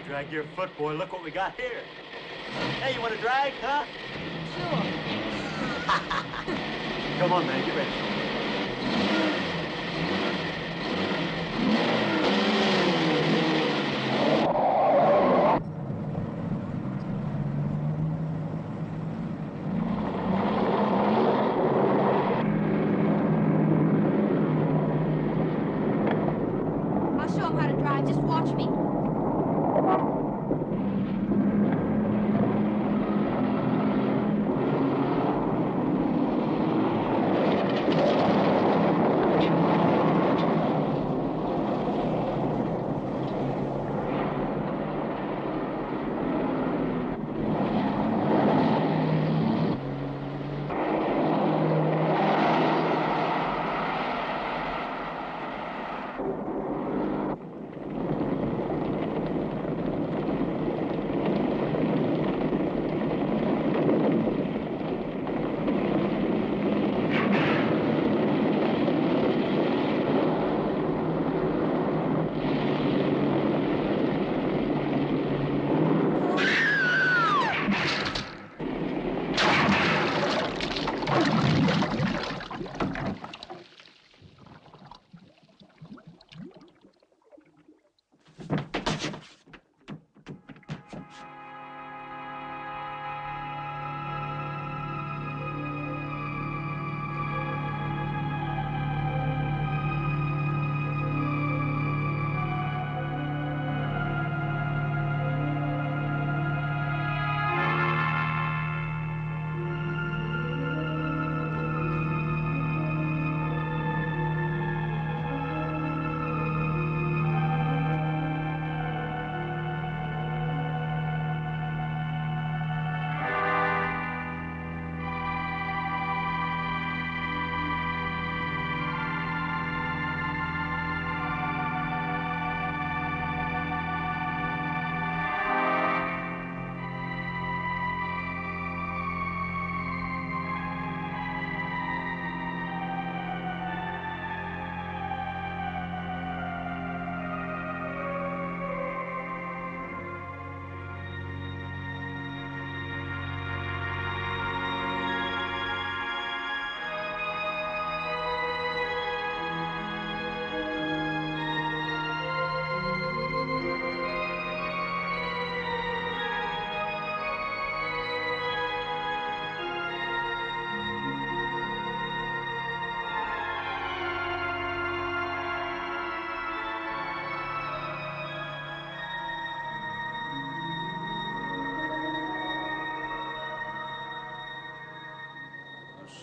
drag your foot, boy. Look what we got here. Hey, you want to drag, huh? Sure. Come on, man. Get ready. I'll show him how to drive. Just watch me.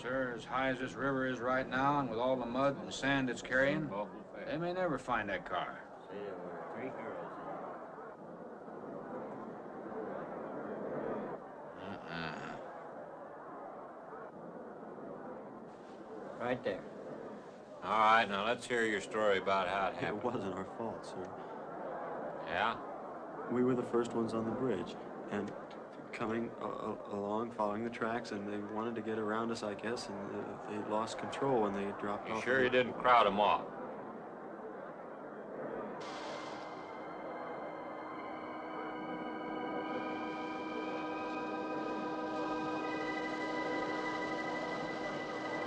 Sir, as high as this river is right now, and with all the mud and sand it's carrying, they may never find that car. Right there. All right, now let's hear your story about how it happened. It wasn't our fault, sir. Yeah? We were the first ones on the bridge, and coming along, following the tracks, and they wanted to get around us, I guess, and they lost control when they dropped off. You sure you didn't crowd them off?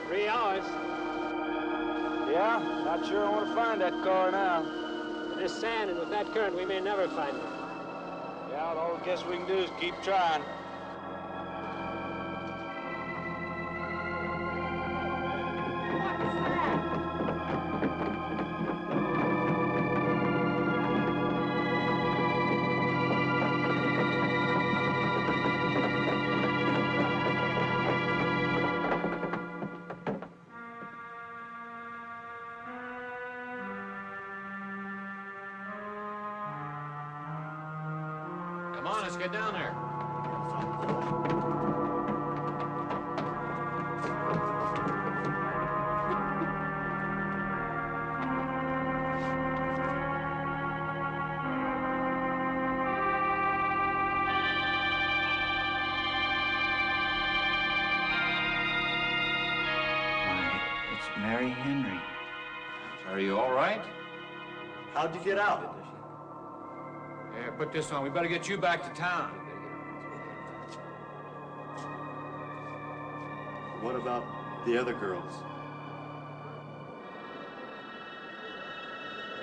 Three hours. Yeah, not sure I want to find that car now. With this sand and with that current, we may never find it. Yeah, all I guess we can do is keep trying. Come on, let's get down there. It's Mary Henry. Are you all right? How'd you get out? put this on. We better get you back to town. What about the other girls?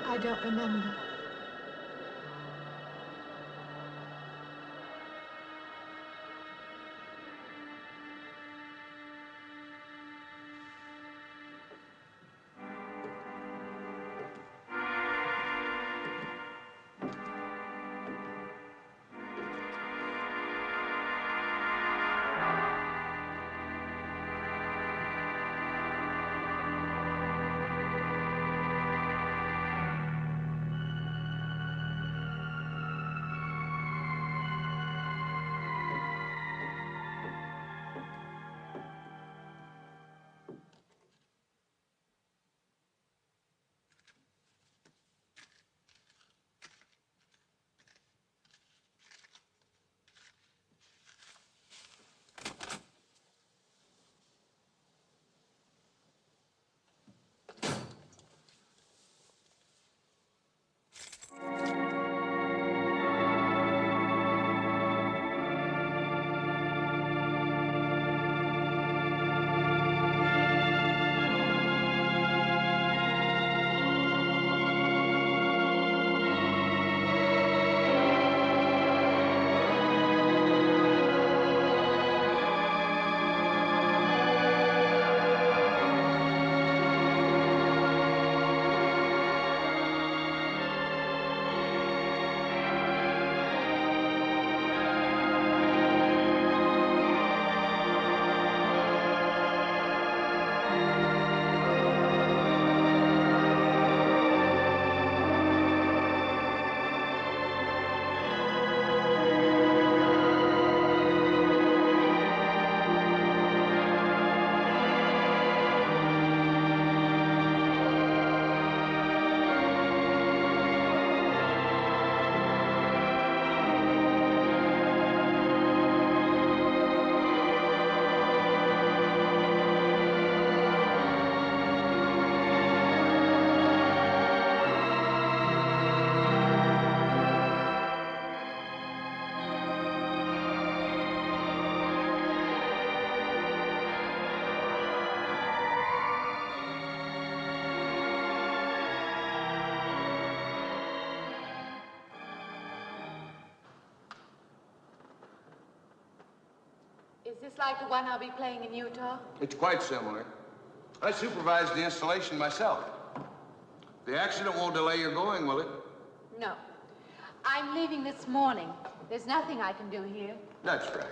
I don't remember. Is this like the one I'll be playing in Utah? It's quite similar. I supervised the installation myself. The accident won't delay your going, will it? No. I'm leaving this morning. There's nothing I can do here. That's right.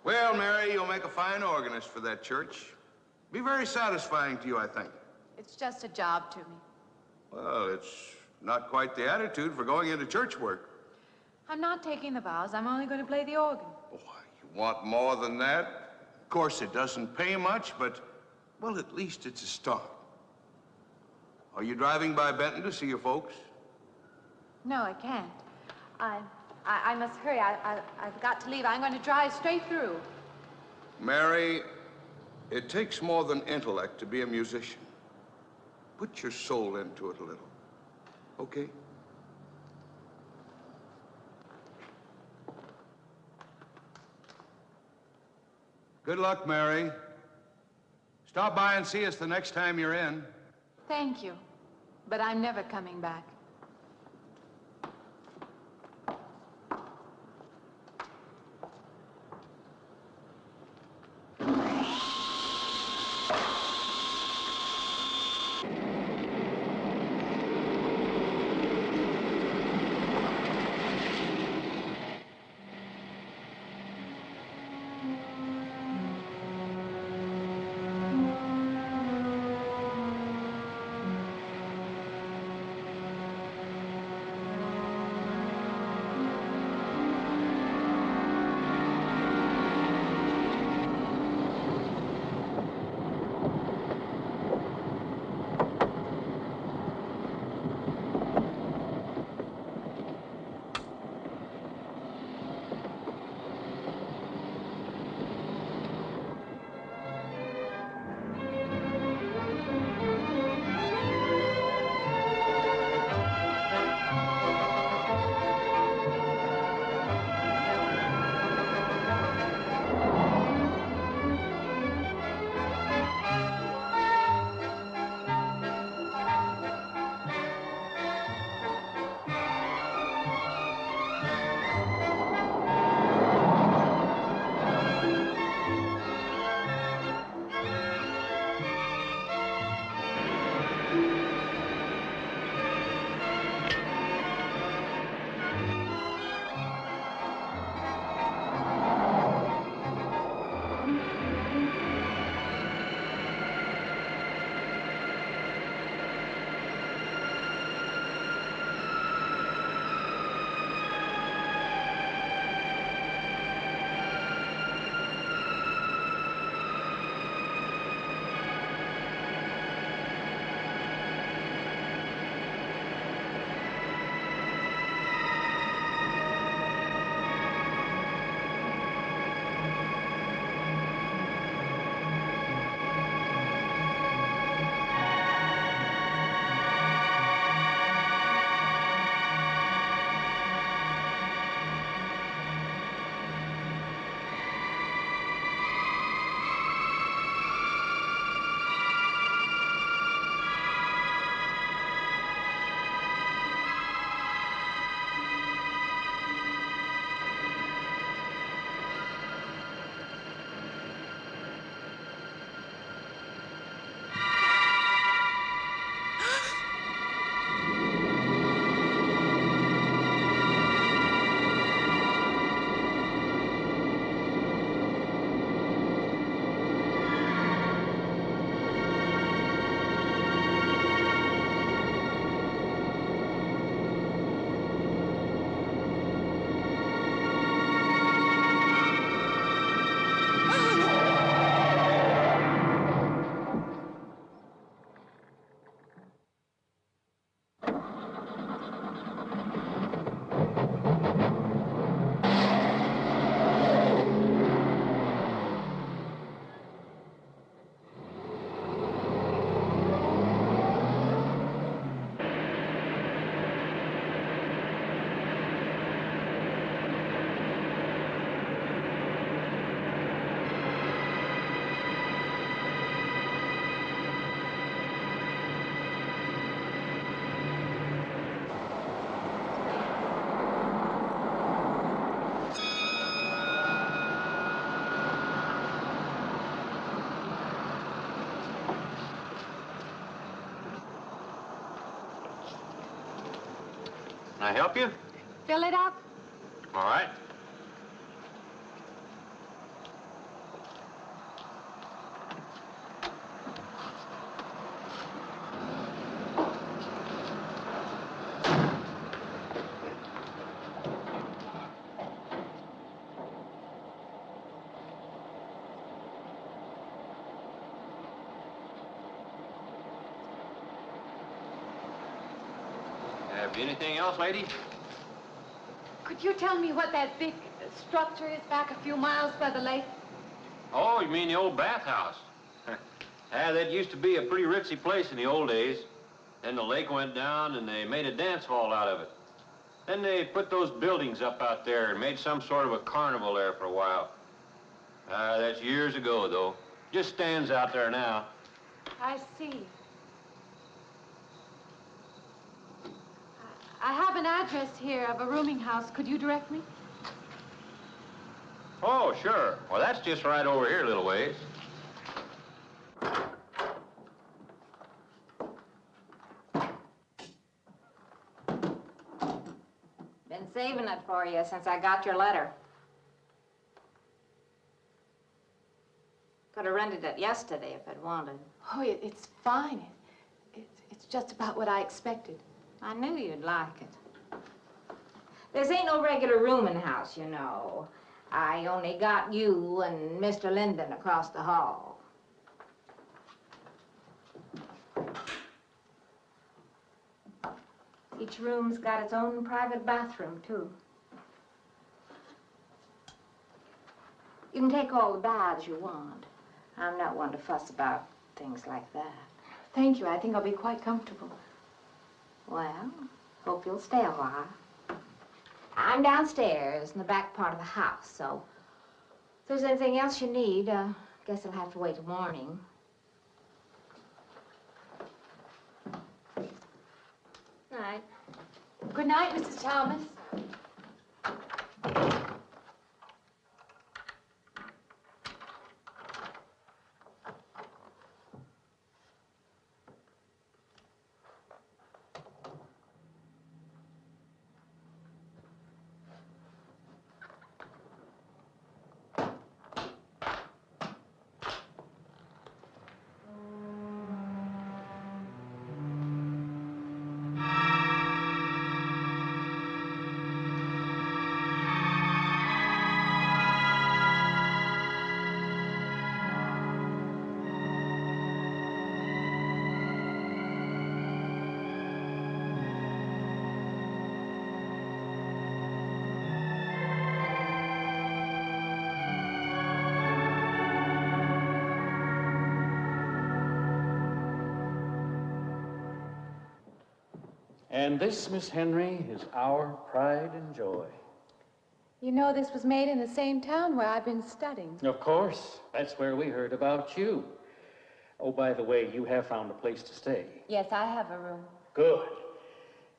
Well, Mary, you'll make a fine organist for that church. Be very satisfying to you, I think. It's just a job to me. Well, it's not quite the attitude for going into church work. I'm not taking the vows. I'm only going to play the organ. Oh, you want more than that? Of course, it doesn't pay much, but, well, at least it's a start. Are you driving by Benton to see your folks? No, I can't. I must hurry. I've got to leave. I'm going to drive straight through. Mary, it takes more than intellect to be a musician. Put your soul into it a little, okay? Good luck, Mary. Stop by and see us the next time you're in. Thank you. But I'm never coming back. Can I help you? Fill it up. All right. Have you anything else, lady? Could you tell me what that big structure is back a few miles by the lake? Oh, you mean the old bathhouse? Yeah, that used to be a pretty ritzy place in the old days. Then the lake went down and they made a dance hall out of it. Then they put those buildings up out there and made some sort of a carnival there for a while. That's years ago, though. Just stands out there now. I see. I have an address here of a rooming house. Could you direct me? Oh, sure. Well, that's just right over here a little ways. Been saving it for you since I got your letter. Could have rented it yesterday if I'd wanted. Oh, it's fine. It's just about what I expected. I knew you'd like it. This ain't no regular rooming house, you know. I only got you and Mr. Linden across the hall. Each room's got its own private bathroom, too. You can take all the baths you want. I'm not one to fuss about things like that. Thank you. I think I'll be quite comfortable. Well, hope you'll stay a while. I'm downstairs in the back part of the house, so if there's anything else you need, guess I'll have to wait till morning. Night. Good night, Mrs. Thomas. And this, Miss Henry, is our pride and joy. You know, this was made in the same town where I've been studying. Of course. That's where we heard about you. Oh, by the way, you have found a place to stay. Yes, I have a room. Good.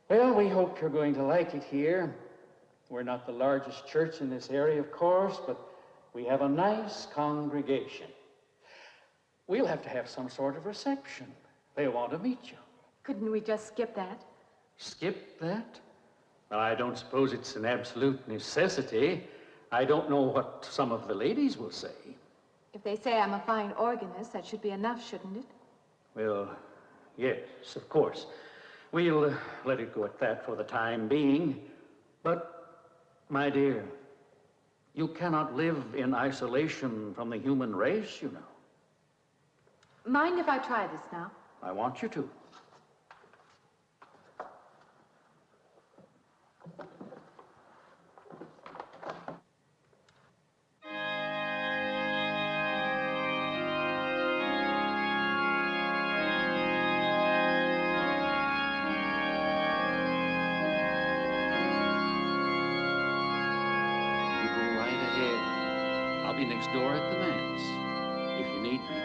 Well, we hope you're going to like it here. We're not the largest church in this area, of course, but we have a nice congregation. We'll have to have some sort of reception. They want to meet you. Couldn't we just skip that? Skip that? Well, I don't suppose it's an absolute necessity. I don't know what some of the ladies will say. If they say I'm a fine organist, that should be enough, shouldn't it? Well, yes, of course. We'll let it go at that for the time being. But, my dear, you cannot live in isolation from the human race, you know. Mind if I try this now? I want you to. I'll be next door at the manse, if you need me.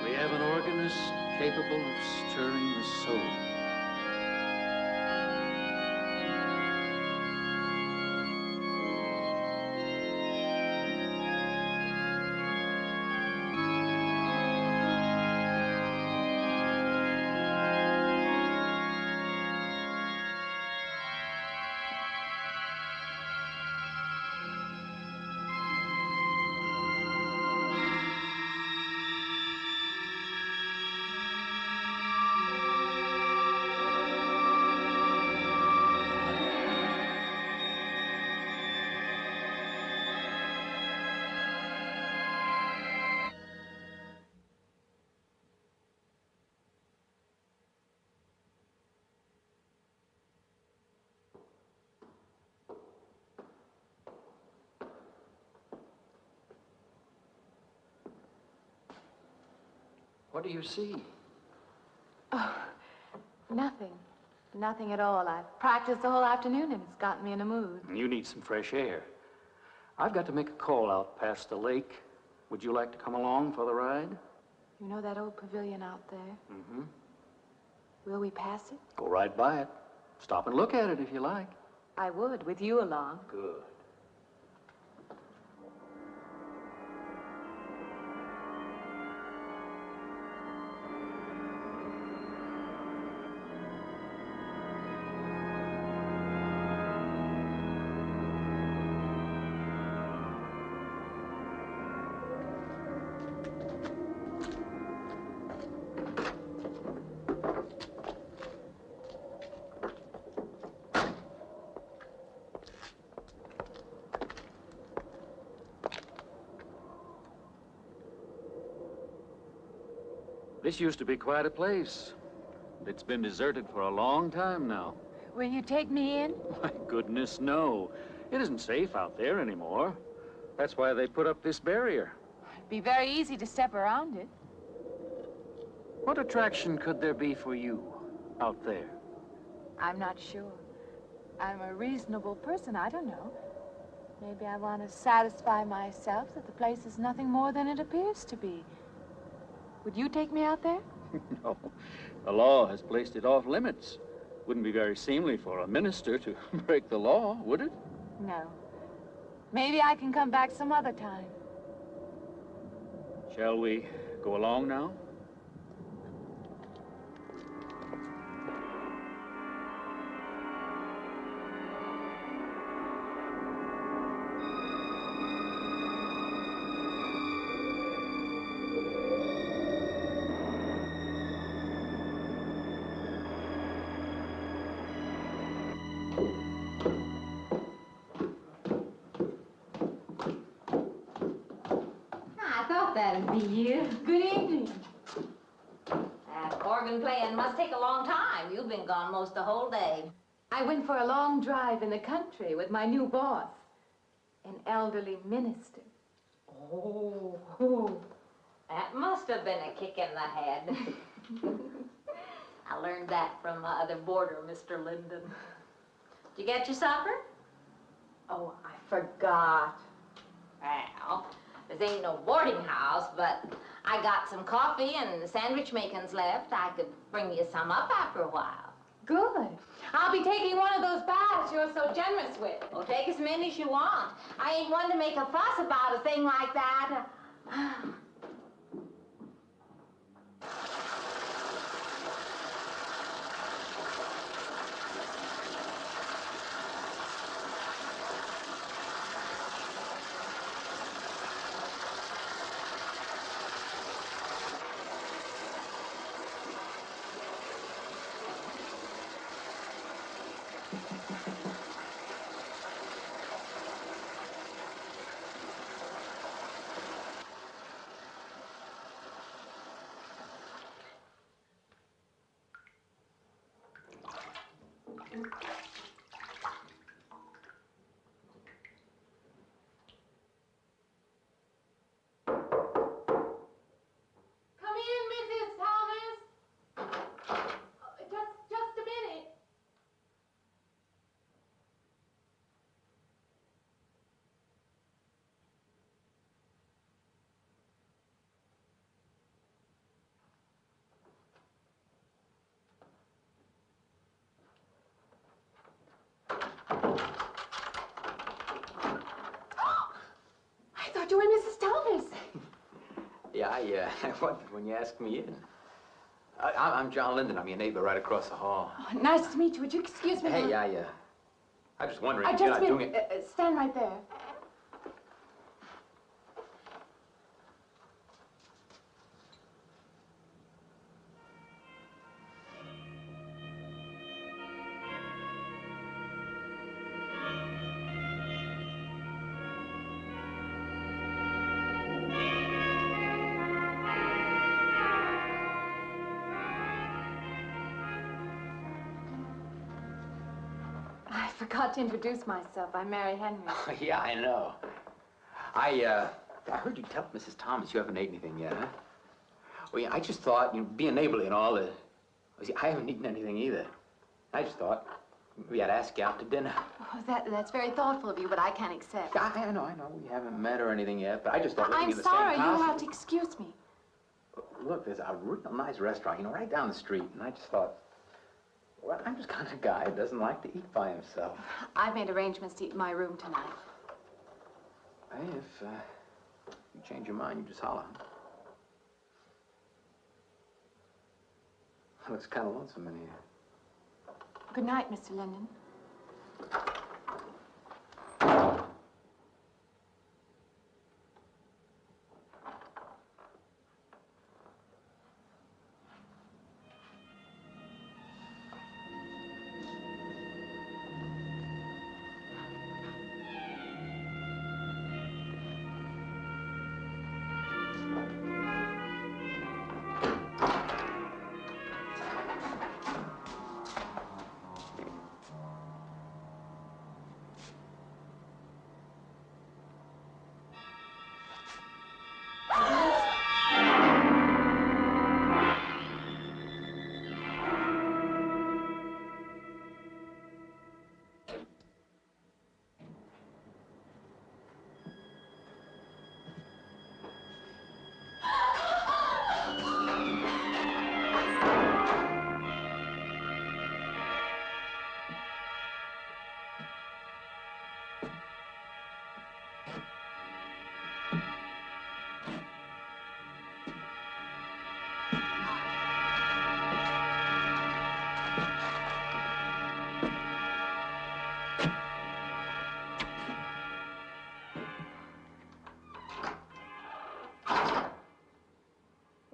We have an organist capable of stirring the soul. What do you see? Oh, nothing. Nothing at all. I've practiced the whole afternoon and it's gotten me in a mood. You need some fresh air. I've got to make a call out past the lake. Would you like to come along for the ride? You know that old pavilion out there? Mm-hmm. Will we pass it? Go right by it. Stop and look at it if you like. I would, with you along. Good. This used to be quite a place. It's been deserted for a long time now. Will you take me in? My goodness, no. It isn't safe out there anymore. That's why they put up this barrier. It'd be very easy to step around it. What attraction could there be for you out there? I'm not sure. I'm a reasonable person. I don't know. Maybe I want to satisfy myself that the place is nothing more than it appears to be. Would you take me out there? No. The law has placed it off limits. Wouldn't be very seemly for a minister to break the law, would it? No. Maybe I can come back some other time. Shall we go along now? That'd be you. Good evening. That organ playing must take a long time. You've been gone most the whole day. I went for a long drive in the country with my new boss, an elderly minister. Oh, that must have been a kick in the head. I learned that from my other boarder, Mr. Linden. Did you get your supper? Oh, I forgot. Well, this ain't no boarding house, but I got some coffee and sandwich makings left. I could bring you some up after a while. Good. I'll be taking one of those baths you're so generous with. Well, take as many as you want. I ain't one to make a fuss about a thing like that. You and Mrs. Thomas. Yeah, I wondered when you asked me in. I'm John Linden. I'm your neighbor right across the hall. Oh, nice to meet you. Would you excuse me? Hey, I was just wondering if Just you're not doing it. Stand right there. I forgot to introduce myself. I'm Mary Henry. Oh, yeah, I know. I heard you tell Mrs. Thomas you haven't ate anything yet, huh? Well, yeah, I just thought, being neighborly and all, see, I haven't eaten anything either. I just thought we had to ask you out to dinner. Oh, that's very thoughtful of you, but I can't accept. I know. We haven't met or anything yet, but I just thought I'm in the sorry, same you'll house. have to excuse me. Look, there's a real nice restaurant, right down the street, and I just thought, well, I'm just kind of a guy who doesn't like to eat by himself. I've made arrangements to eat in my room tonight. Hey, if you change your mind, you just holler. Looks kind of lonesome in here. Good night, Mr. Linden.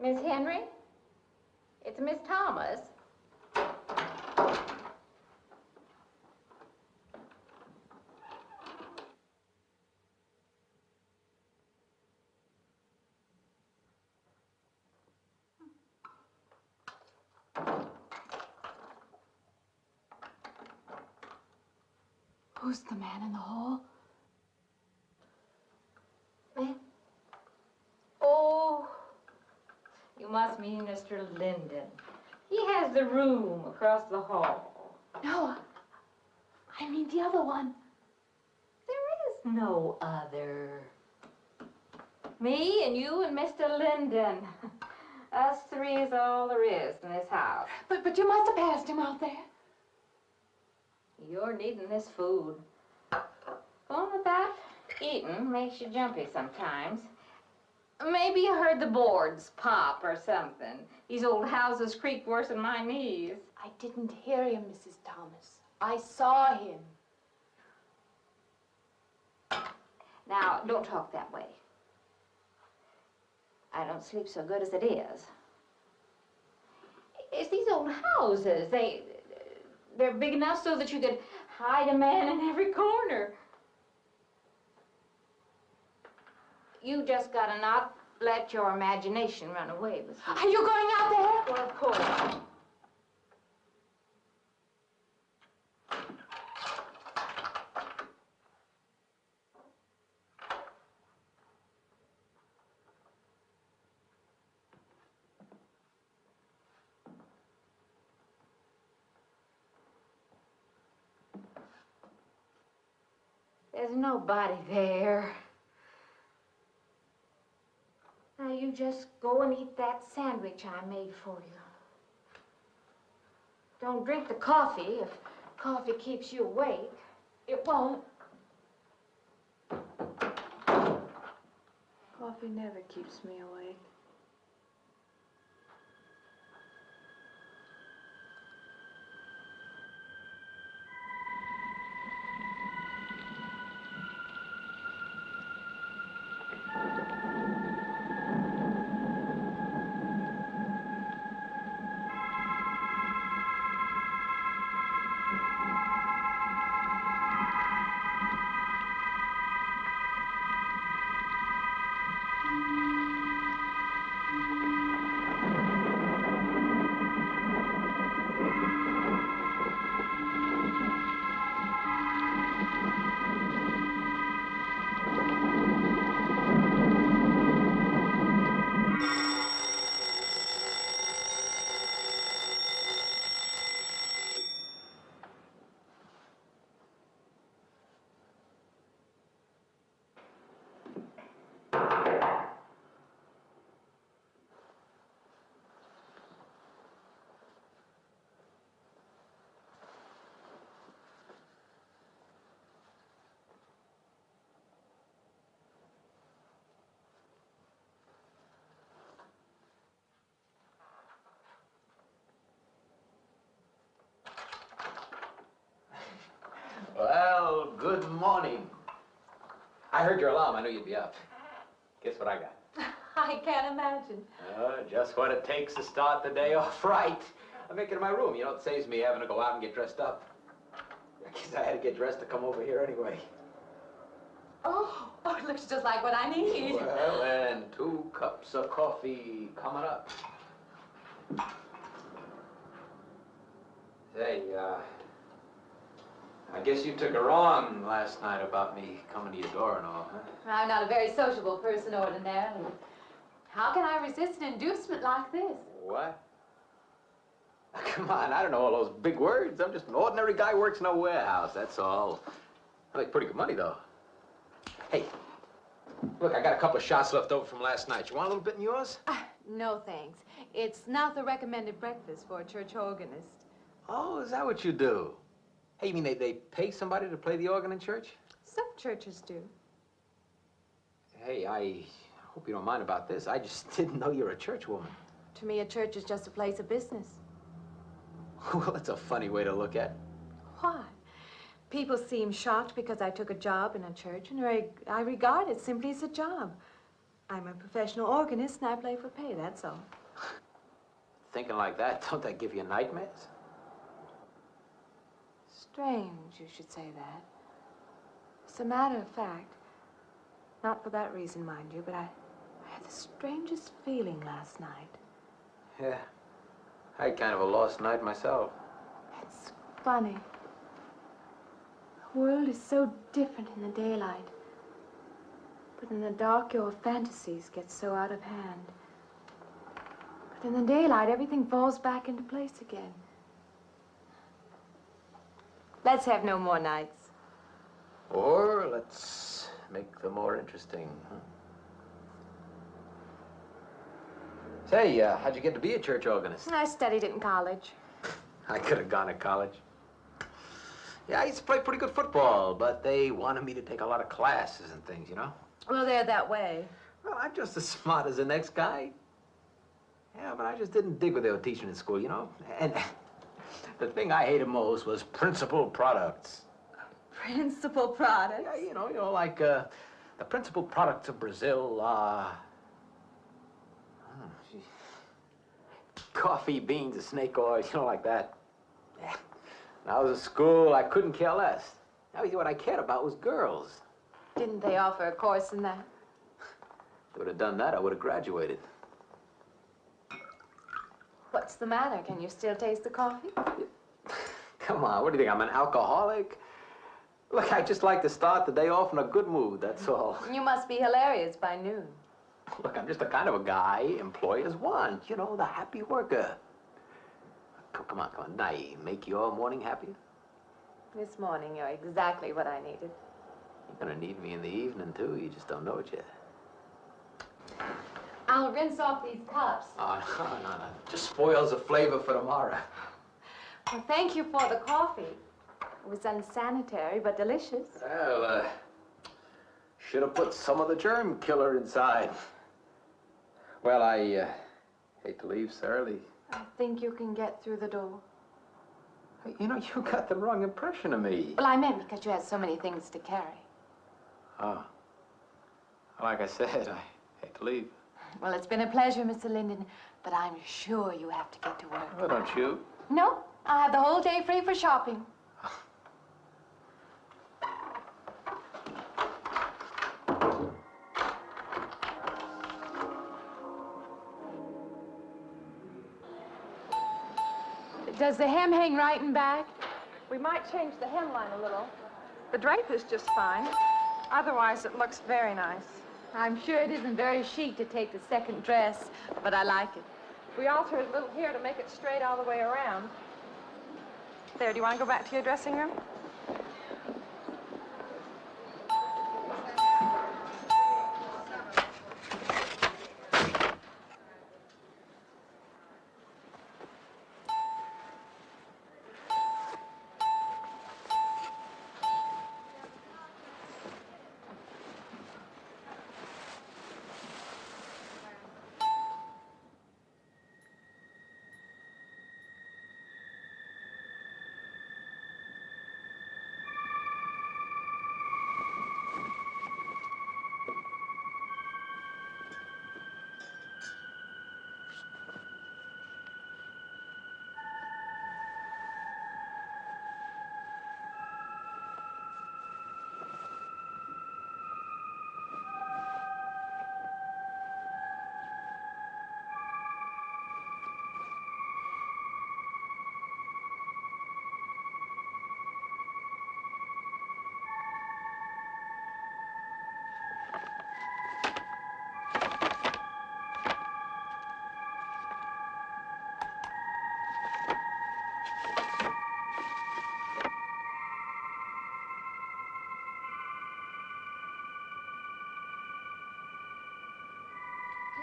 Miss Henry? It's Miss Thomas. Who's the man in the hall? Man? Oh, you must mean Mr. Linden. He has the room across the hall. No, I mean the other one. There is no other. Me and you and Mr. Linden. Us three is all there is in this house. But you must have passed him out there. You're needing this food. Going without eating makes you jumpy sometimes. Maybe you heard the boards pop or something. These old houses creak worse than my knees. I didn't hear him, Mrs. Thomas. I saw him. Now, don't talk that way. I don't sleep so good as it is. It's these old houses. They're big enough so that you could hide a man in every corner. You just gotta not let your imagination run away with you. Are you going out there? Well, of course. There's nobody there. Now you just go and eat that sandwich I made for you. Don't drink the coffee if coffee keeps you awake. It won't. Coffee never keeps me awake. I heard your alarm. I knew you'd be up. Guess what I got? I can't imagine. Just what it takes to start the day off right. I make it in my room. You know, it saves me having to go out and get dressed up. I guess I had to get dressed to come over here anyway. Oh, it looks just like what I need. Well, and 2 cups of coffee coming up. Say, I guess you took her wrong last night about me coming to your door and all, huh? I'm not a very sociable person ordinarily. How can I resist an inducement like this? What? Come on, I don't know all those big words. I'm just an ordinary guy who works in a warehouse, that's all. I make pretty good money, though. Hey, look, I got a couple of shots left over from last night. You want a little bit in yours? No, thanks. It's not the recommended breakfast for a church organist. Oh, is that what you do? Hey, you mean they pay somebody to play the organ in church? Some churches do. Hey, I hope you don't mind about this. I just didn't know you're a church woman. To me, a church is just a place of business. Well, that's a funny way to look at it. Why? People seem shocked because I took a job in a church, and I regard it simply as a job. I'm a professional organist, and I play for pay, that's all. Thinking like that, don't that give you nightmares? Strange you should say that. As a matter of fact, not for that reason, mind you, but I had the strangest feeling last night. Yeah, I had kind of a lost night myself. It's funny. The world is so different in the daylight. But in the dark, your fantasies get so out of hand. But in the daylight, everything falls back into place again. Let's have no more nights. Or let's make them more interesting, huh? Say, how'd you get to be a church organist? I studied it in college. I could have gone to college. Yeah, I used to play pretty good football, but they wanted me to take a lot of classes and things, you know? Well, they're that way. Well, I'm just as smart as the next guy. Yeah, but I just didn't dig what they were teaching in school, you know? And the thing I hated most was principal products. Principal products? Yeah, you know, like the principal products of Brazil are... coffee, beans, snake oil, you know, like that. Yeah. When I was at school, I couldn't care less. Now, what I cared about was girls. Didn't they offer a course in that? If they would have done that, I would have graduated. What's the matter? Can you still taste the coffee? Come on, what do you think, I'm an alcoholic? Look, I just like to start the day off in a good mood, that's all. You must be hilarious by noon. Look, I'm just the kind of a guy employers want, you know, the happy worker. Come on, did I make your morning happier? This morning, you're exactly what I needed. You're gonna need me in the evening, too. You just don't know it yet. I'll rinse off these cups. Oh, no. Just spoils the flavor for tomorrow. Well, thank you for the coffee. It was unsanitary, but delicious. Well, should have put some of the germ killer inside. Well, I hate to leave so early. I think you can get through the door. Hey, you know, you got the wrong impression of me. Well, I meant because you had so many things to carry. Oh. Like I said, I hate to leave. Well, it's been a pleasure, Mr. Linden, but I'm sure you have to get to work. Oh, don't you? No, I have the whole day free for shopping. Does the hem hang right and back? We might change the hemline a little. The drape is just fine. Otherwise, it looks very nice. I'm sure it isn't very chic to take the second dress, but I like it. We alter it a little here to make it straight all the way around. There, do you want to go back to your dressing room?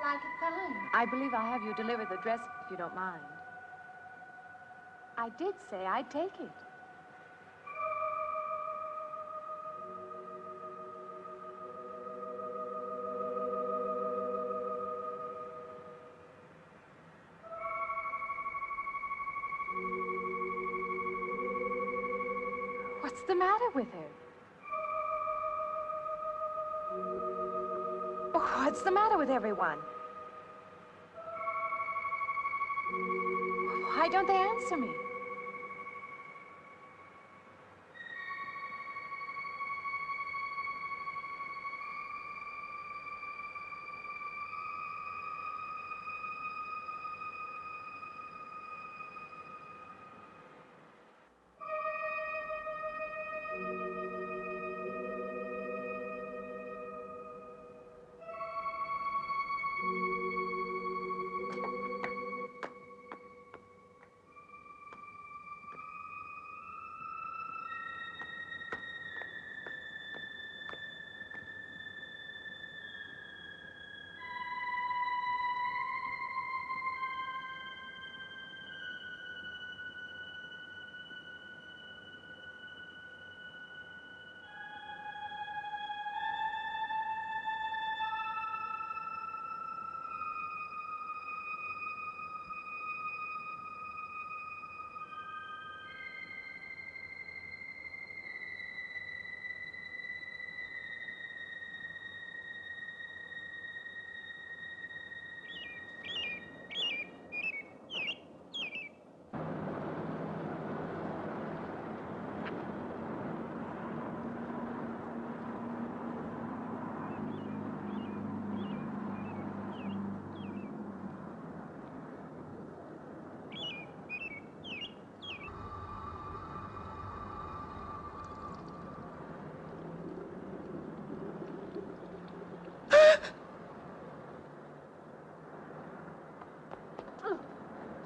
like it fine. I believe I'll have you deliver the dress if you don't mind. I did say I'd take it. What's the matter with her? Oh, what's the matter with everyone? Why don't they answer me?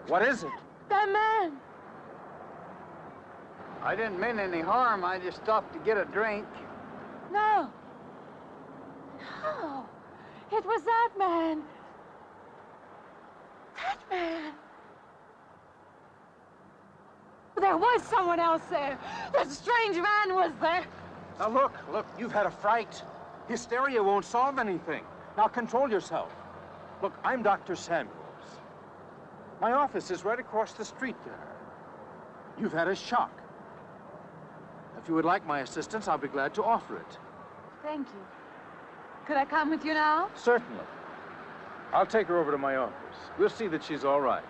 What is it? That man! I didn't mean any harm. I just stopped to get a drink. No. No. It was that man. That man. There was someone else there. That strange man was there. Now look, you've had a fright. Hysteria won't solve anything. Now control yourself. Look, I'm Dr. Samuels. My office is right across the street there. You've had a shock. If you would like my assistance, I'll be glad to offer it. Thank you. Could I come with you now? Certainly. I'll take her over to my office. We'll see that she's all right.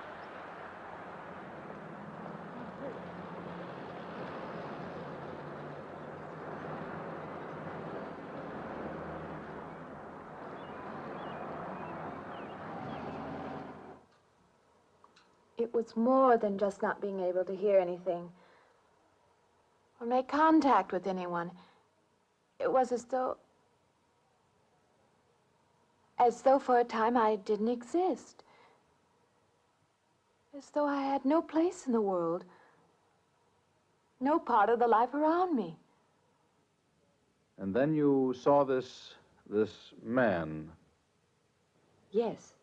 It was more than just not being able to hear anything or make contact with anyone. It was as though for a time I didn't exist. As though I had no place in the world, no part of the life around me. And then you saw this man. Yes.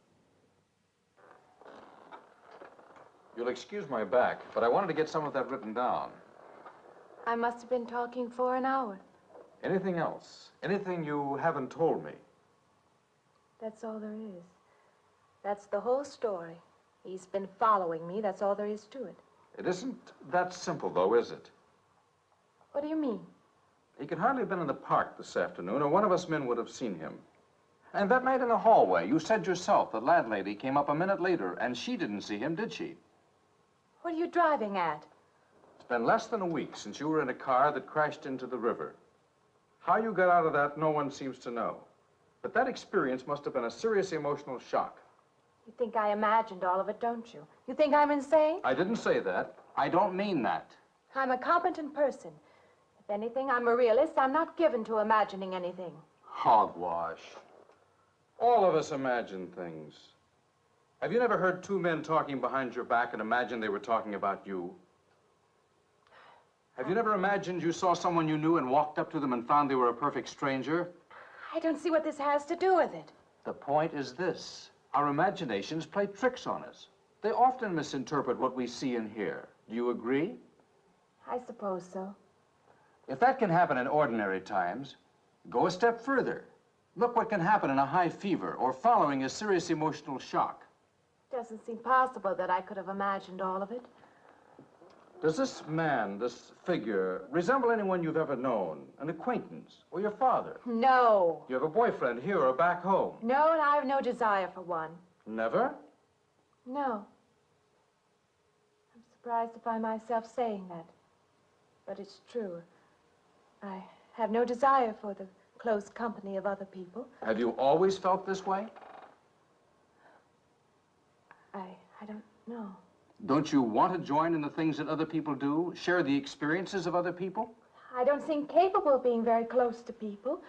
You'll excuse my back, but I wanted to get some of that written down. I must have been talking for an hour. Anything else? Anything you haven't told me? That's all there is. That's the whole story. He's been following me. That's all there is to it. It isn't that simple, though, is it? What do you mean? He could hardly have been in the park this afternoon, or one of us men would have seen him. And that night in the hallway, you said yourself the landlady came up a minute later, and she didn't see him, did she? What are you driving at? It's been less than a week since you were in a car that crashed into the river. How you got out of that, no one seems to know. But that experience must have been a serious emotional shock. You think I imagined all of it, don't you? You think I'm insane? I didn't say that. I don't mean that. I'm a competent person. If anything, I'm a realist. I'm not given to imagining anything. Hogwash. All of us imagine things. Have you never heard two men talking behind your back and imagined they were talking about you? Have you never imagined you saw someone you knew and walked up to them and found they were a perfect stranger? I don't see what this has to do with it. The point is this. Our imaginations play tricks on us. They often misinterpret what we see and hear. Do you agree? I suppose so. If that can happen in ordinary times, go a step further. Look what can happen in a high fever or following a serious emotional shock. Doesn't seem possible that I could have imagined all of it. Does this man, this figure, resemble anyone you've ever known? An acquaintance or your father? No. You have a boyfriend here or back home? No, and I have no desire for one. Never? No. I'm surprised to find myself saying that. But it's true. I have no desire for the close company of other people. Have you always felt this way? I don't know. Don't you want to join in the things that other people do? Share the experiences of other people? I don't seem capable of being very close to people.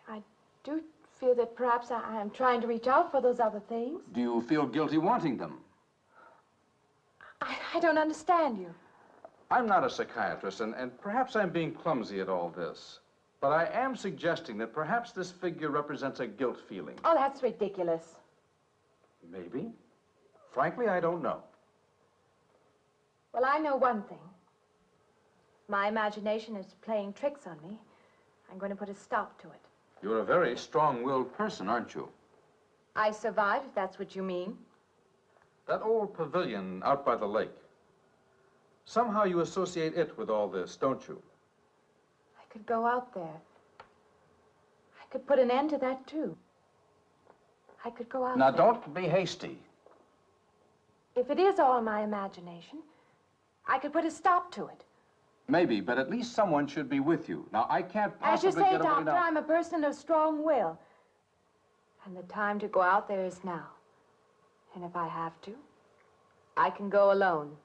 I do feel that perhaps I am trying to reach out for those other things. Do you feel guilty wanting them? I don't understand you. I'm not a psychiatrist, and perhaps I'm being clumsy at all this. But I am suggesting that perhaps this figure represents a guilt feeling. Oh, that's ridiculous. Maybe. Frankly, I don't know. Well, I know one thing. My imagination is playing tricks on me. I'm going to put a stop to it. You're a very strong-willed person, aren't you? I survive, if that's what you mean. That old pavilion out by the lake. Somehow you associate it with all this, don't you? I could go out there. I could put an end to that, too. I could go out Now, there. don't be hasty. If it is all my imagination, I could put a stop to it. Maybe, but at least someone should be with you. Now, I can't As you possibly say, get away Doctor, now. I'm a person of strong will. And the time to go out there is now. And if I have to, I can go alone.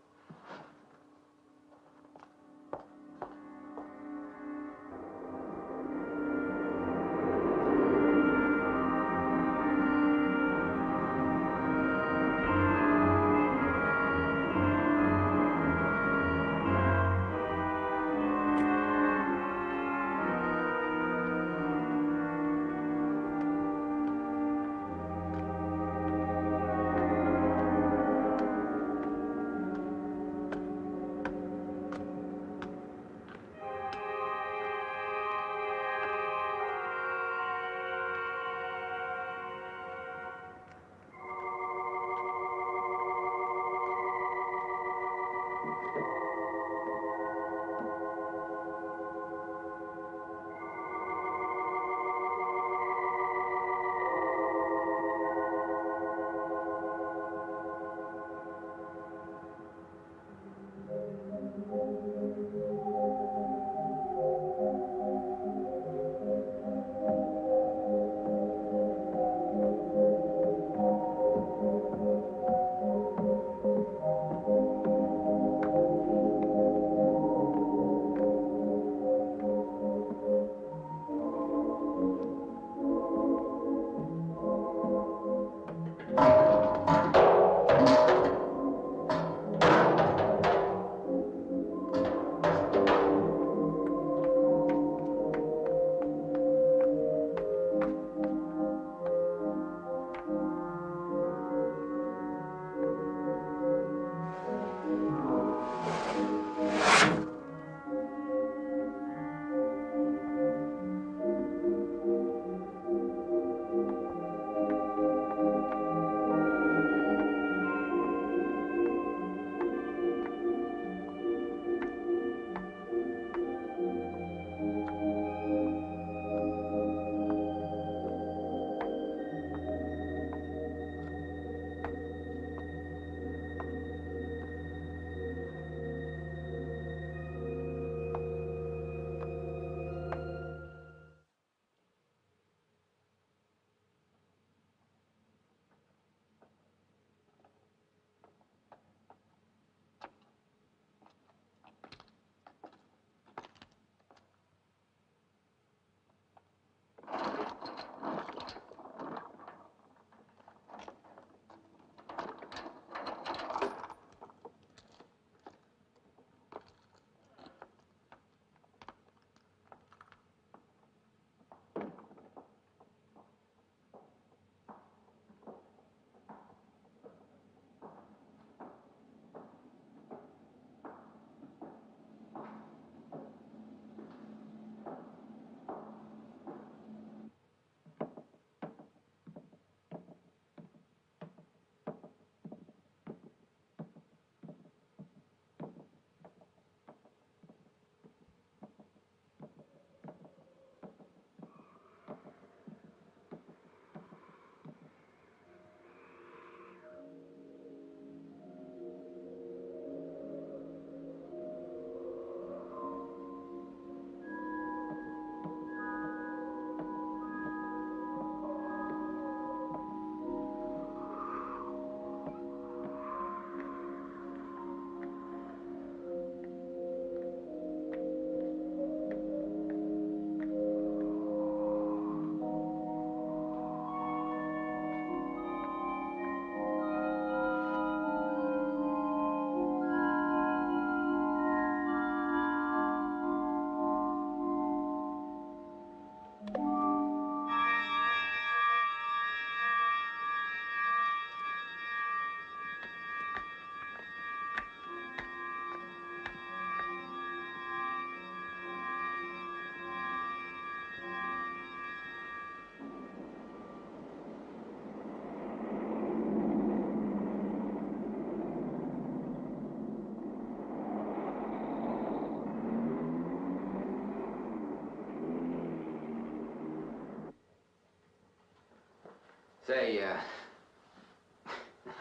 Say,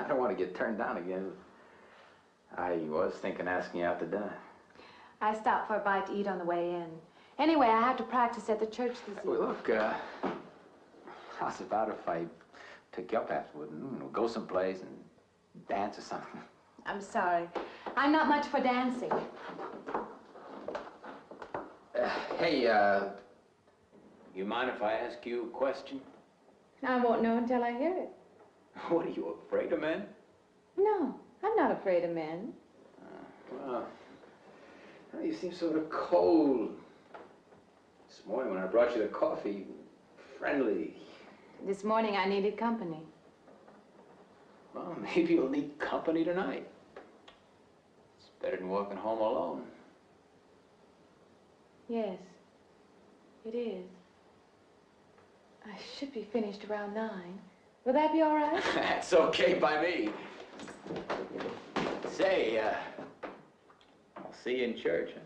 I don't want to get turned down again. I was thinking asking you out to dinner. I stopped for a bite to eat on the way in. Anyway, I have to practice at the church this evening. Well, look, how's about if I pick you up afterward and we'll go someplace and dance or something? I'm sorry. I'm not much for dancing. Hey, you mind if I ask you a question? I won't know until I hear it. What, are you afraid of men? No, I'm not afraid of men. Well, you seem sort of cold. This morning when I brought you the coffee, friendly. This morning I needed company. Well, maybe you'll need company tonight. It's better than walking home alone. Yes, it is. I should be finished around 9. Will that be all right? That's okay by me. Say, I'll see you in church, huh?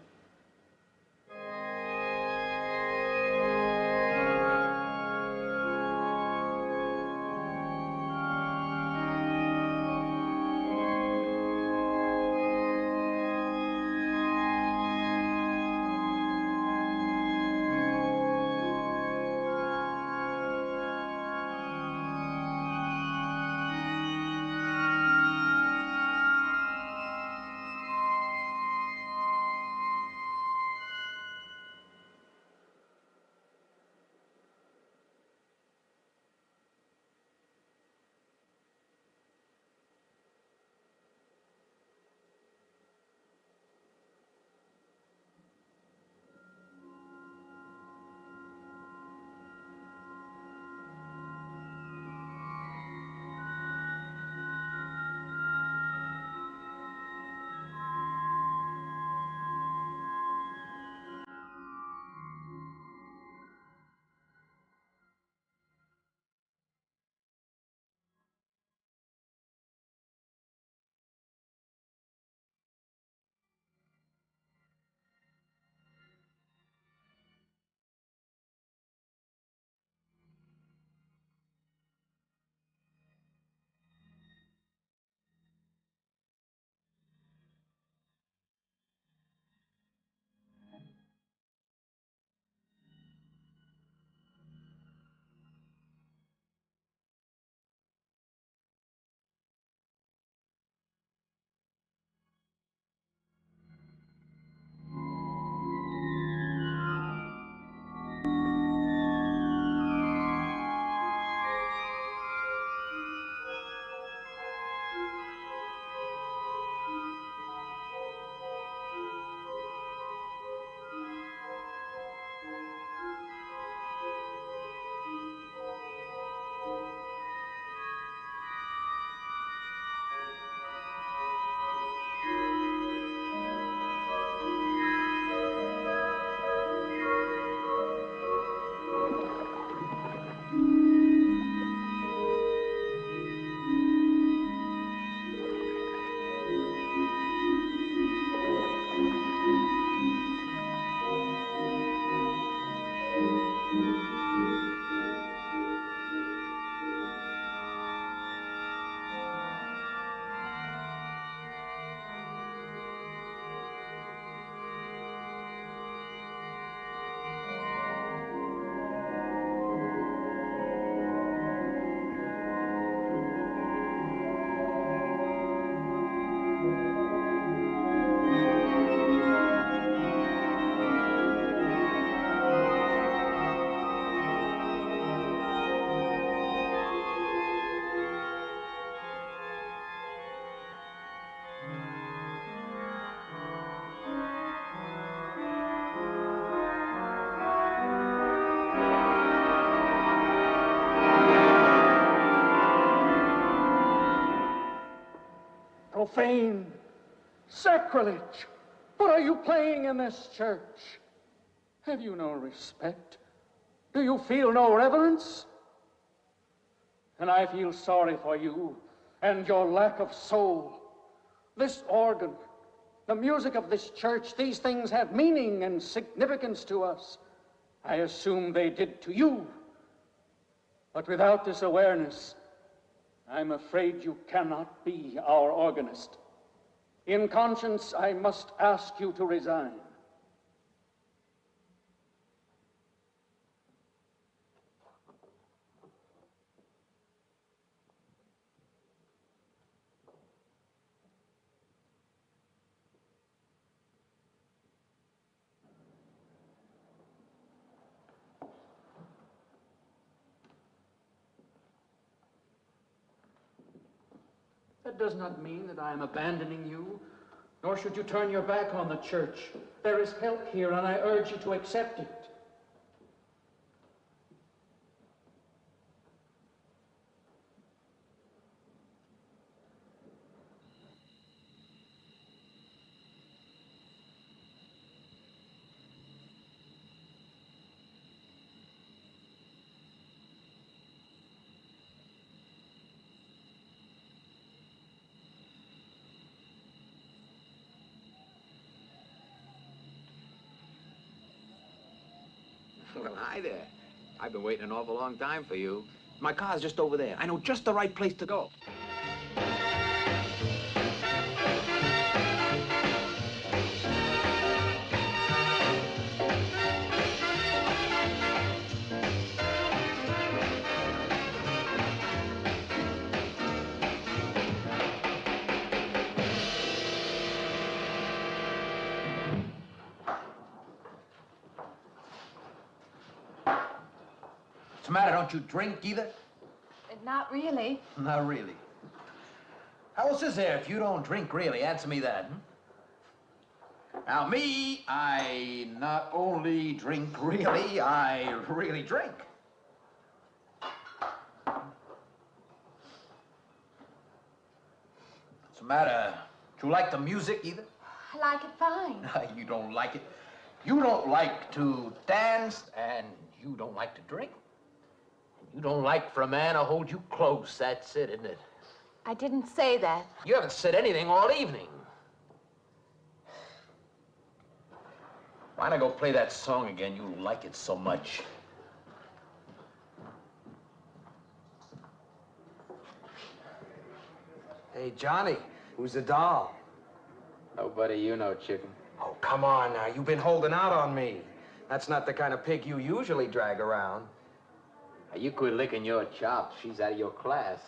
Profane, sacrilege. What are you playing in this church? Have you no respect? Do you feel no reverence? And I feel sorry for you and your lack of soul. This organ, the music of this church, these things have meaning and significance to us. I assume they did to you. But without this awareness, I'm afraid you cannot be our organist. In conscience, I must ask you to resign. That does not mean that I am abandoning you, nor should you turn your back on the church. There is help here, and I urge you to accept it. Well, hi there. I've been waiting an awful long time for you. My car's just over there. I know just the right place to go. What's the matter? Don't you drink either? Not really. Not really. How else is there if you don't drink really? Answer me that. Now, me, I not only drink really, I really drink. What's the matter? Do you like the music either? I like it fine. You don't like it. You don't like to dance, and you don't like to drink. You don't like for a man to hold you close. That's it, isn't it? I didn't say that. You haven't said anything all evening. Why not go play that song again? You like it so much. Hey, Johnny, who's the doll? Nobody you know, chicken. Oh, come on now. You've been holding out on me. That's not the kind of pig you usually drag around. You quit licking your chops. She's out of your class.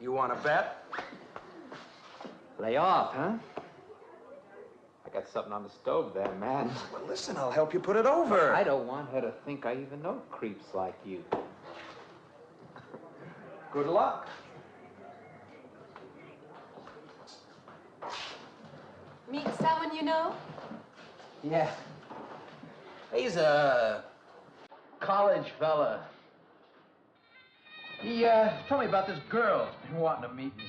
You want to bet? Lay off, huh? I got something on the stove there, man. Well, listen, I'll help you put it over. I don't want her to think I even know creeps like you. Good luck. Meet someone you know? Yeah. He's a college fella. He told me about this girl who's been wanting to meet me.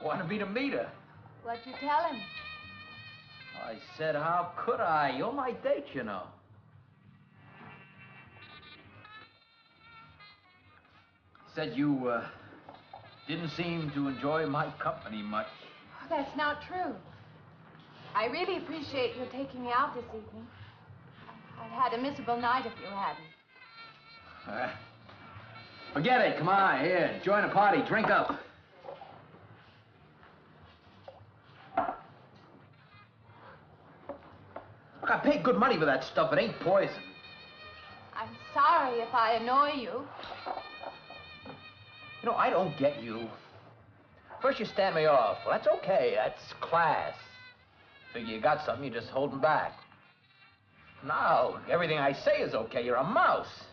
Wanted me to meet her. What'd you tell him? I said, how could I? You're my date, you know. Said you didn't seem to enjoy my company much. Oh, that's not true. I really appreciate your taking me out this evening. I'd had a miserable night if you hadn't. Forget it. Come on, here. Join the party. Drink up. Look, I paid good money for that stuff. It ain't poison. I'm sorry if I annoy you. You know, I don't get you. First you stand me off. Well, that's okay. That's class. Figure you got something, you're just holding back. Now, everything I say is okay. You're a mouse.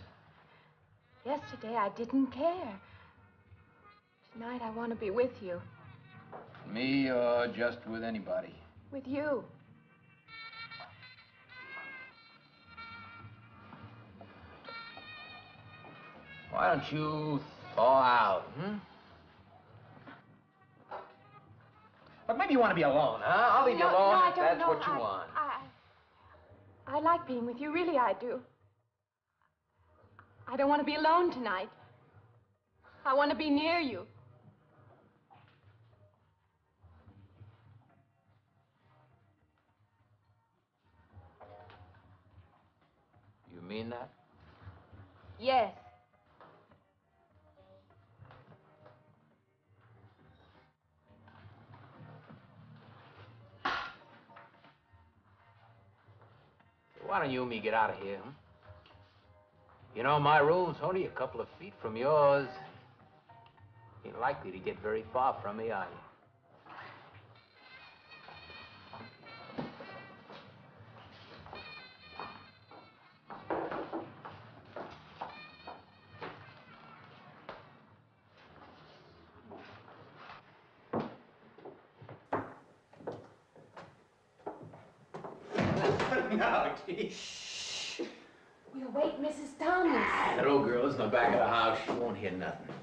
Yesterday, I didn't care. Tonight, I want to be with you. Me or just with anybody? With you. Why don't you thaw out, But maybe you want to be alone, huh? I'll leave you alone if that's what you want. I like being with you, really I do. I don't want to be alone tonight. I want to be near you. You mean that? Yes. Why don't you and me get out of here, huh? You know, my room's only a couple of feet from yours. Ain't likely to get very far from me, are you? No, geez. We'll wait, Mrs. Thomas. That old girl's in the back of the house. She won't hear nothing.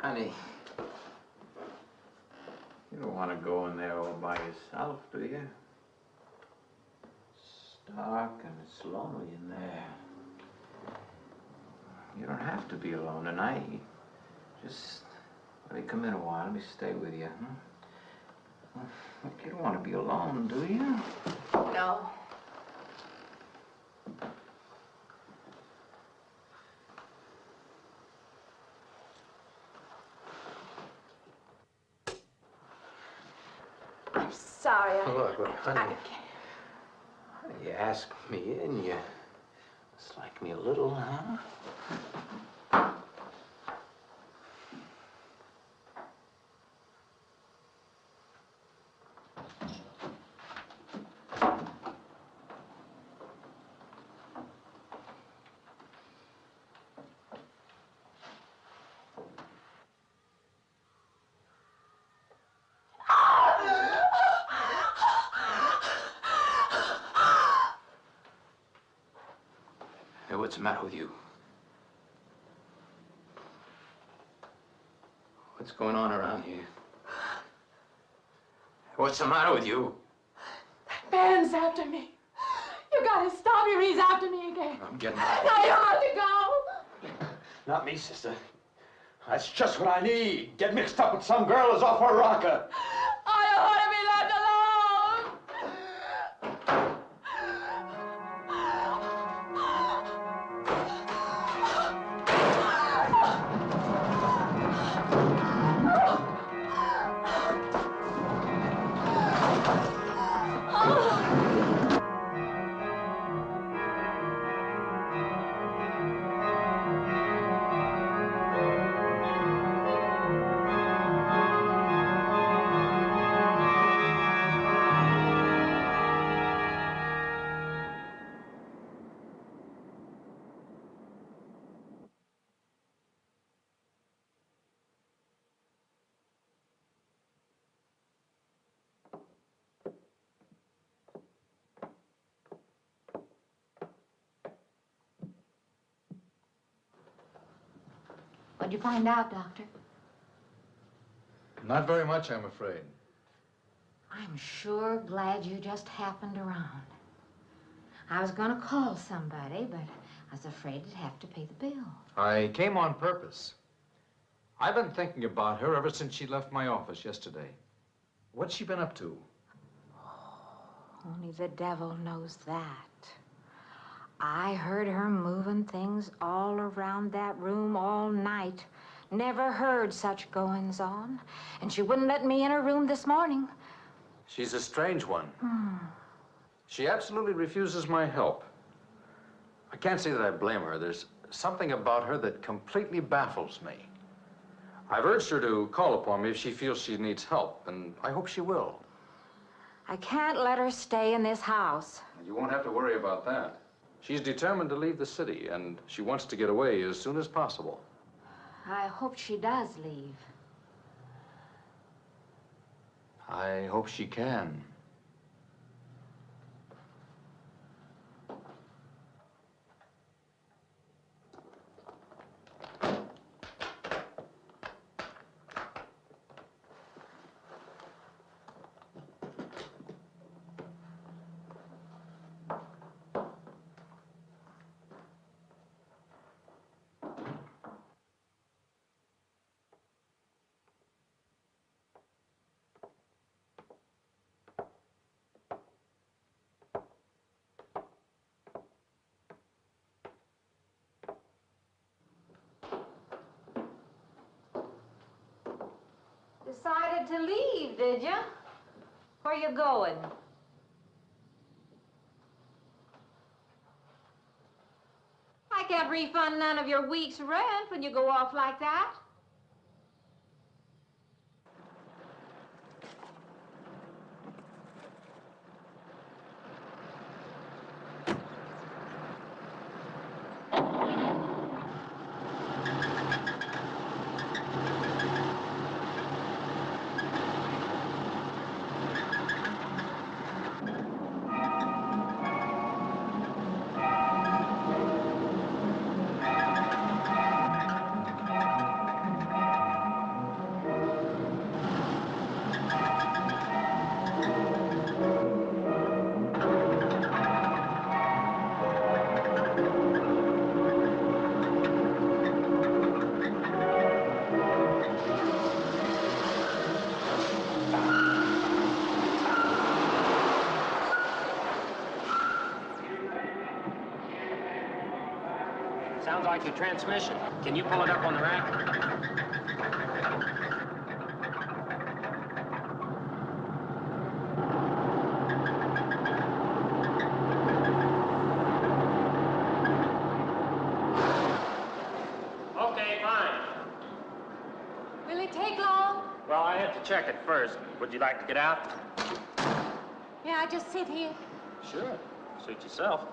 Honey, you don't want to go in there all by yourself, do you? It's dark and it's lonely in there. You don't have to be alone tonight. Just let me come in a while. Let me stay with you, huh? Look, you don't want to be alone, do you? No. I'm sorry. Look, honey. You asked me in, you dislike me a little, huh? Hey, what's the matter with you? What's going on around here? What's the matter with you? Ben's after me. You gotta stop him. He's after me again. I'm getting out. Now you have to go. Not me, sister. That's just what I need. Get mixed up with some girl who's off her rocker. I don't want to be left alone. What'd you find out, Doctor? Not very much, I'm afraid. I'm sure glad you just happened around. I was going to call somebody, but I was afraid I'd have to pay the bill. I came on purpose. I've been thinking about her ever since she left my office yesterday. What's she been up to? Only the devil knows that. I heard her moving things all around that room all night. Never heard such goings on. And she wouldn't let me in her room this morning. She's a strange one. She absolutely refuses my help. I can't say that I blame her. There's something about her that completely baffles me. I've urged her to call upon me if she feels she needs help, and I hope she will. I can't let her stay in this house. You won't have to worry about that. She's determined to leave the city, and she wants to get away as soon as possible. I hope she does leave. I hope she can. Decided to leave, did you? Where you going? I can't refund none of your week's rent when you go off like that. Sounds like your transmission. Can you pull it up on the rack? Okay, fine. Will it take long? Well, I have to check it first. Would you like to get out? May I just sit here? Sure. Suit yourself.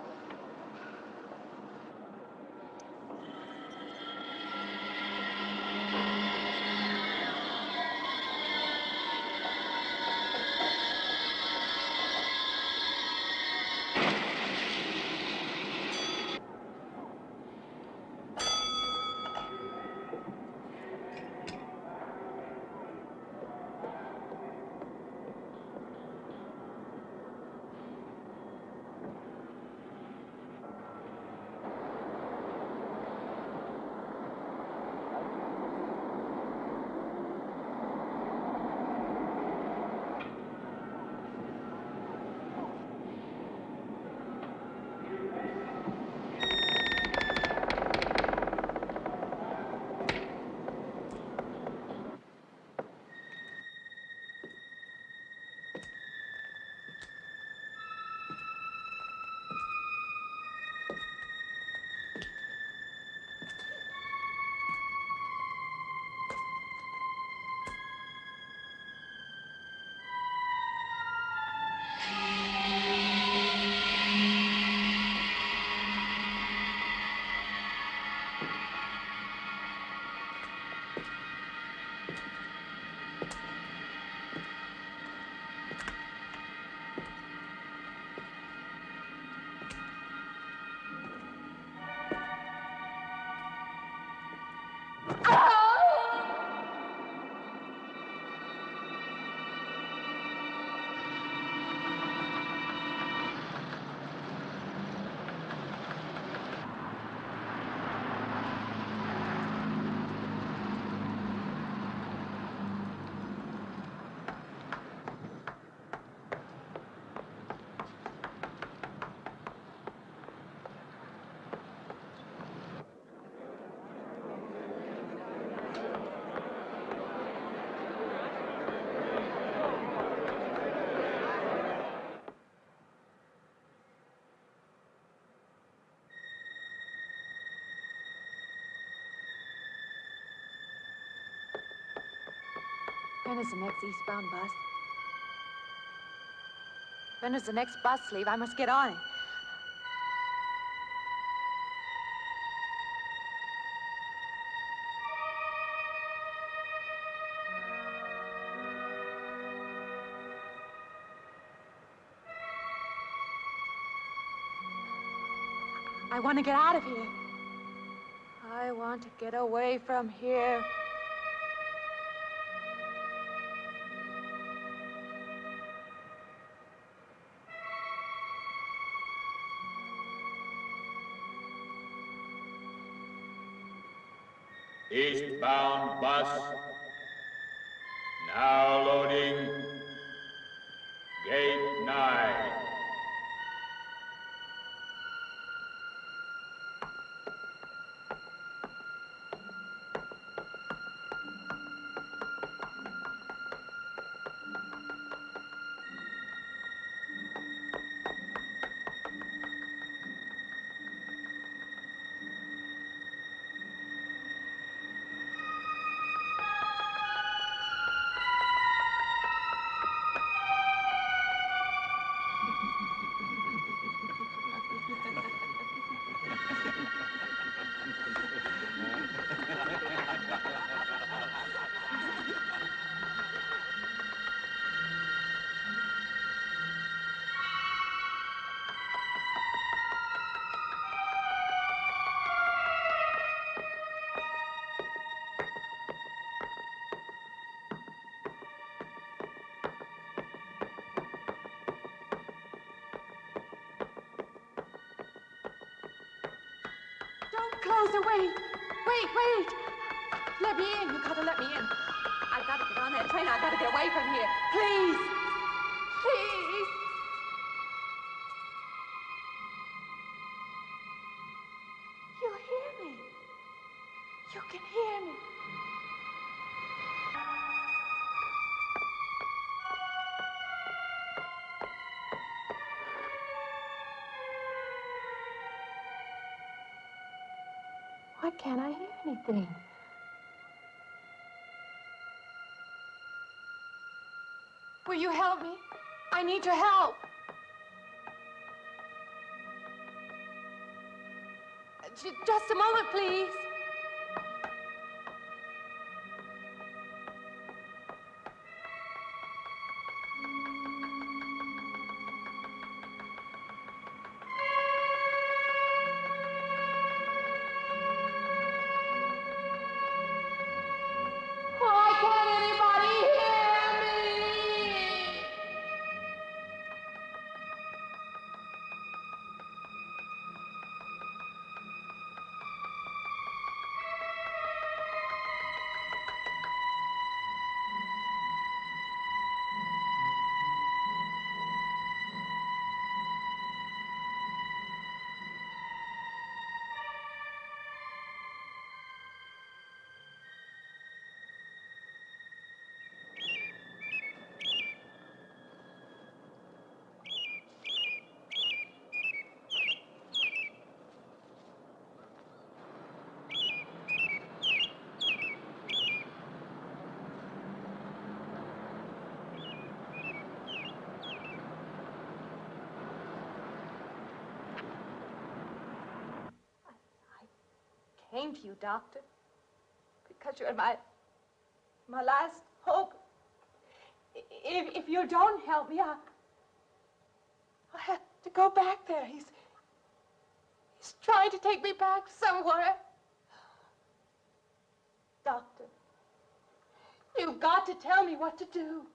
When is the next eastbound bus? When does the next bus leave? I must get on it. I want to get out of here. I want to get away from here. Eastbound bus. Now loading. Gate 9. closer. Wait. Wait. Let me in. You gotta let me in. I gotta get on that train. I gotta get away from here. Please. Please. You hear me. You can hear me. Why can't I hear anything? Will you help me? I need your help. Just a moment, please. Why can't anybody hear me? Came to you, Doctor, because you're my last hope. If you don't help me, I'll have to go back there. He's trying to take me back somewhere. Doctor, you've got to tell me what to do.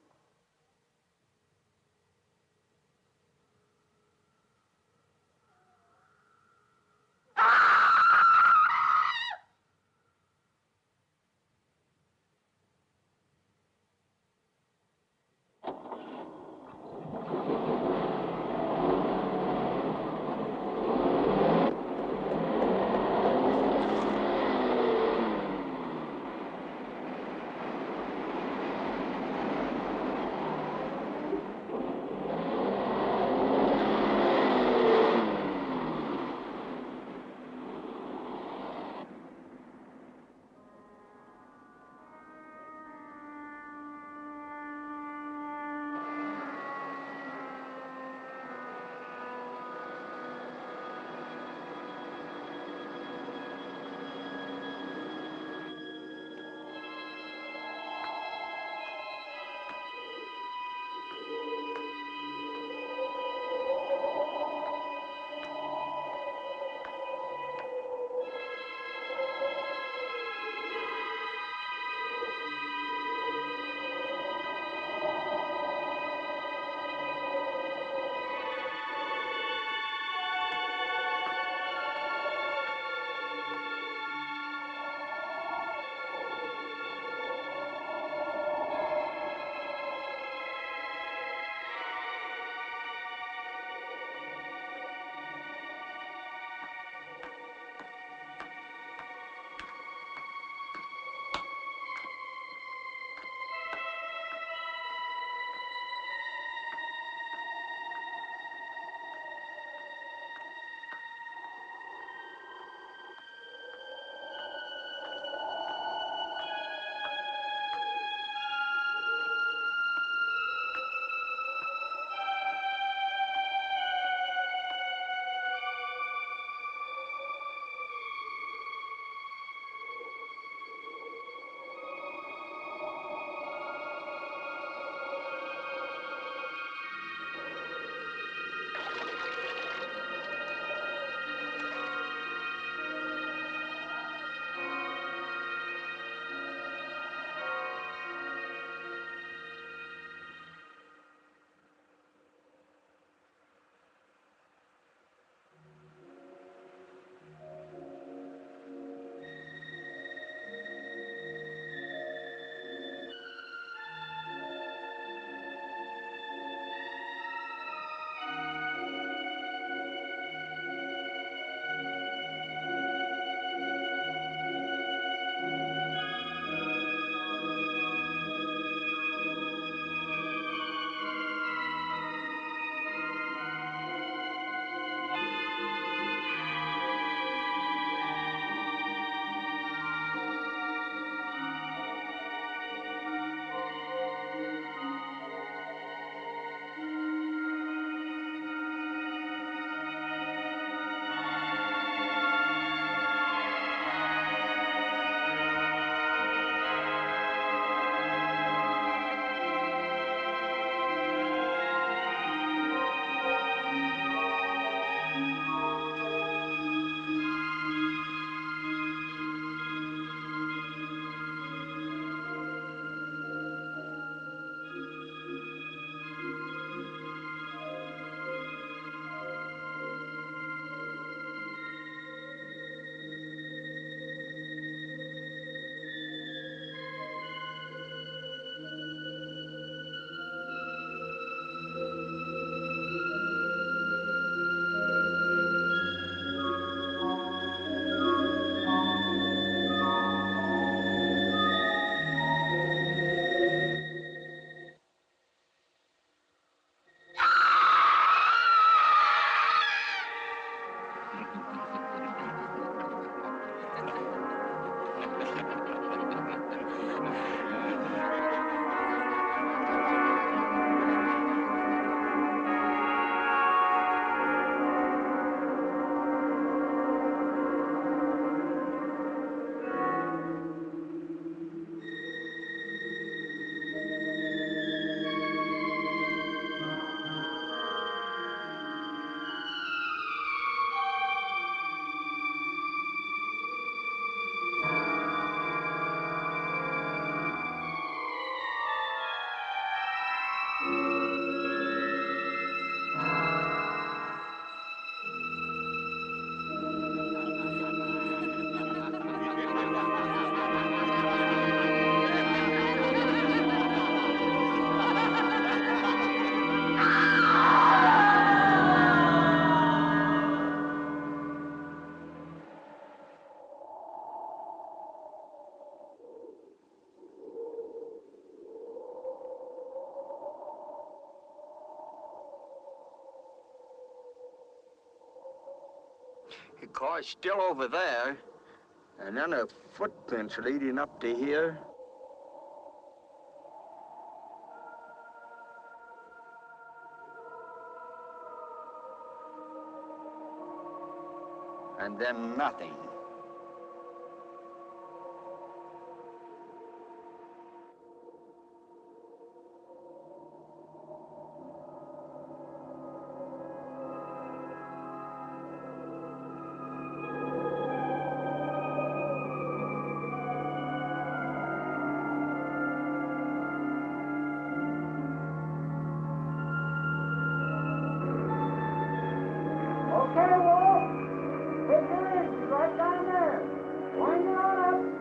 The car's still over there. And then the footprints leading up to here. And then nothing. Okay, Wolf. Take your engine right down there. Wind her up.